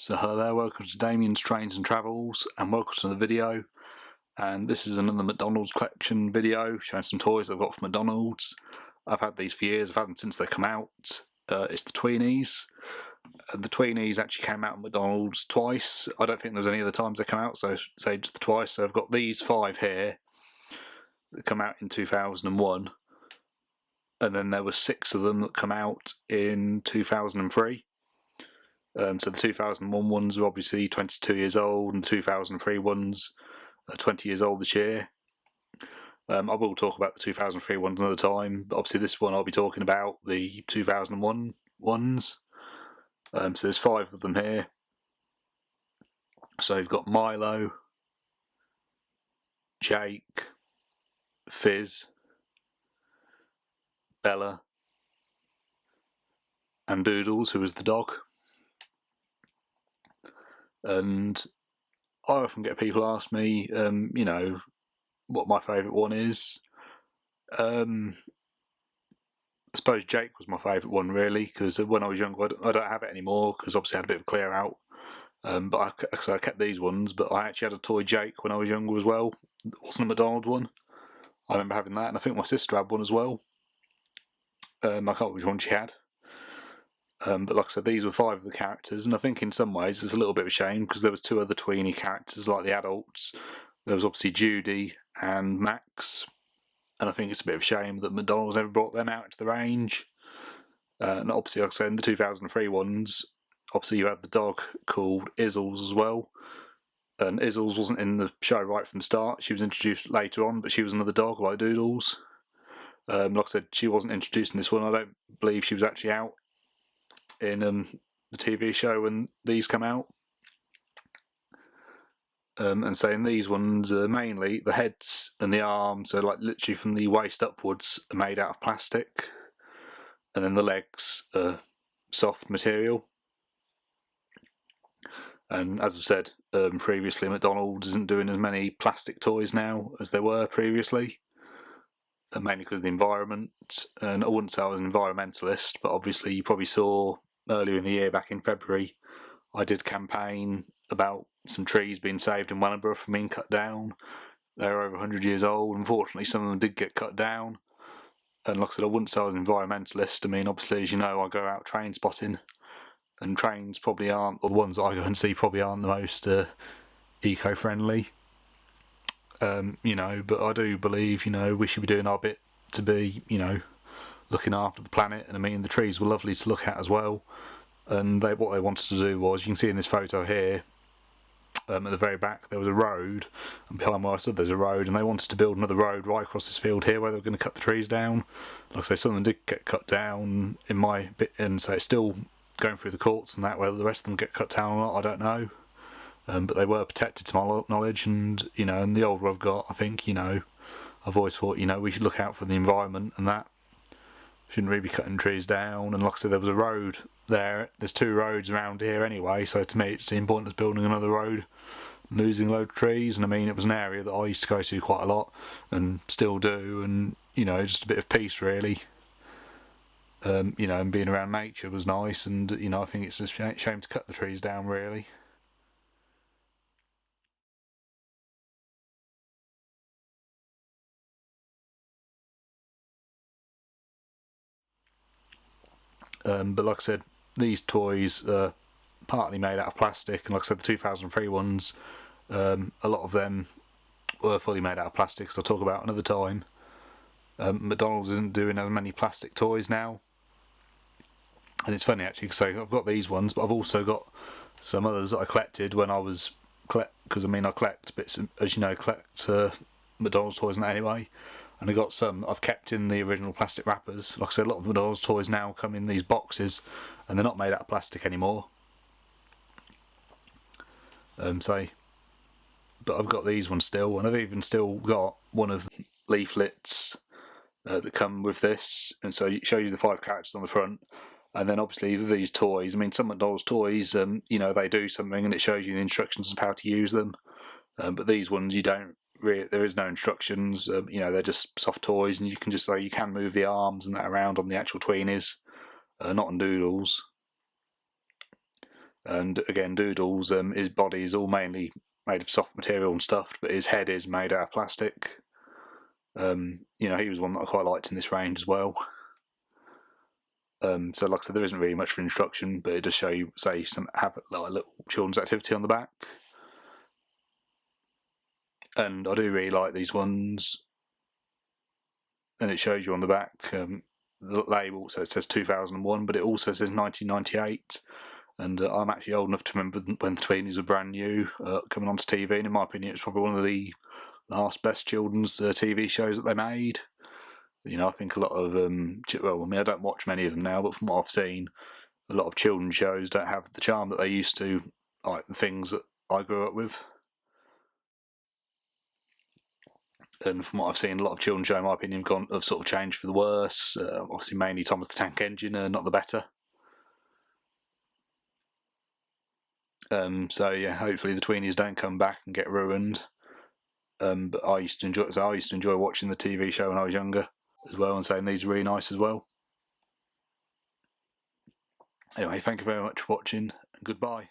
So hello there, welcome to Damien's Trains and Travels, and welcome to the video. And this is another McDonald's collection video showing some toys I've got from McDonald's. I've had these for years, I've had them since they come out. It's the Tweenies. The Tweenies actually came out at McDonald's twice. I don't think there was any other times they come out, so say just twice. So I've got these 5 here that come out in 2001. And then there were 6 of them that come out in 2003. So the 2001 ones are obviously 22 years old, and the 2003 ones are 20 years old this year. I will talk about the 2003 ones another time, but obviously this one I'll be talking about the 2001 ones. So there's 5 of them here. So you've got Milo, Jake, Fizz, Bella, and Doodles, who is the dog. And I often get people ask me, you know, what my favourite one is. I suppose Jake was my favourite one, really, because when I was younger, I don't have it anymore, because obviously I had a bit of a clear out. But I kept these ones, but I actually had a toy Jake when I was younger as well. It wasn't a McDonald's one. I remember having that, and I think my sister had one as well. I can't remember which one she had. But like I said, these were 5 of the characters, and I think in some ways it's a little bit of a shame because there was 2 other tweenie characters like the adults. There was obviously Judy and Max, and I think it's a bit of a shame that McDonald's never brought them out into the range. And obviously, like I said, in the 2003 ones, obviously you had the dog called Izzles as well. And Izzles wasn't in the show right from the start. She was introduced later on, but she was another dog like Doodles. Like I said, she wasn't introduced in this one. I don't believe she was actually out in the TV show when these come out. And so in these ones, mainly the heads and the arms, so like literally from the waist upwards, are made out of plastic, and then the legs are soft material. And as I've said previously, McDonald's isn't doing as many plastic toys now as they were previously, mainly because of the environment. And I wouldn't say I was an environmentalist, but obviously you probably saw earlier in the year, back in February, I did a campaign about some trees being saved in Wellingborough from being cut down. They're over 100 years old. Unfortunately, some of them did get cut down. And like I said, I wouldn't say I was an environmentalist. I mean, obviously, as you know, I go out train spotting, and trains probably aren't, or the ones that I go and see probably aren't the most eco-friendly. You know, but I do believe, you know, we should be doing our bit to be, you know, looking after the planet. And I mean, the trees were lovely to look at as well. And what they wanted to do was, you can see in this photo here, at the very back there was a road, and behind where I stood there's a road, and they wanted to build another road right across this field here where they were going to cut the trees down. Like I say, some of them did get cut down in my bit, and so it's still going through the courts and that. Whether the rest of them get cut down or not, I don't know. But they were protected to my knowledge, and you know, and the older I've got, I think, you know, I've always thought, you know, we should look out for the environment, and that shouldn't really be cutting trees down. And like I said, there was a road there. There's 2 roads around here anyway, so to me it seemed pointless building another road and losing a load of trees. And I mean, it was an area that I used to go to quite a lot and still do, and you know, just a bit of peace really. You know, and being around nature was nice, and you know, I think it's just a shame to cut the trees down really. But like I said, these toys are partly made out of plastic, and like I said, the 2003 ones, a lot of them were fully made out of plastic, as I'll talk about another time. McDonald's isn't doing as many plastic toys now, and it's funny actually, because I've got these ones, but I've also got some others that I collected when I was because I mean, I collect bits, as you know, collect McDonald's toys and that anyway. And I got some I've kept in the original plastic wrappers. Like I said, a lot of the McDonald's toys now come in these boxes, and they're not made out of plastic anymore. But I've got these ones still, and I've even still got one of the leaflets that come with this, and so it shows you the 5 characters on the front. And then obviously these toys, I mean, some McDonald's toys, you know, they do something and it shows you the instructions of how to use them. But these ones, you don't really, there is no instructions. You know, they're just soft toys, and you can just you can move the arms and that around on the actual Tweenies, not on Doodles. And again, Doodles, his body is all mainly made of soft material and stuffed, but his head is made out of plastic. He was one that I quite liked in this range as well. So like I said, there isn't really much for instruction, but it does show you, say, have like a little children's activity on the back. And I do really like these ones. And it shows you on the back the label, so it says 2001, but it also says 1998. And I'm actually old enough to remember when the Tweenies were brand new, coming onto TV, and in my opinion, it's probably one of the last best children's TV shows that they made. I think a lot of I don't watch many of them now, but from what I've seen, a lot of children's shows don't have the charm that they used to, like the things that I grew up with. And from what I've seen, a lot of children's shows, in my opinion, have sort of changed for the worse. Obviously, mainly Thomas the Tank Engine, not the better. So yeah, hopefully the Tweenies don't come back and get ruined. But I used to enjoy watching the TV show when I was younger as well, and saying these are really nice as well. Anyway, thank you very much for watching, and goodbye.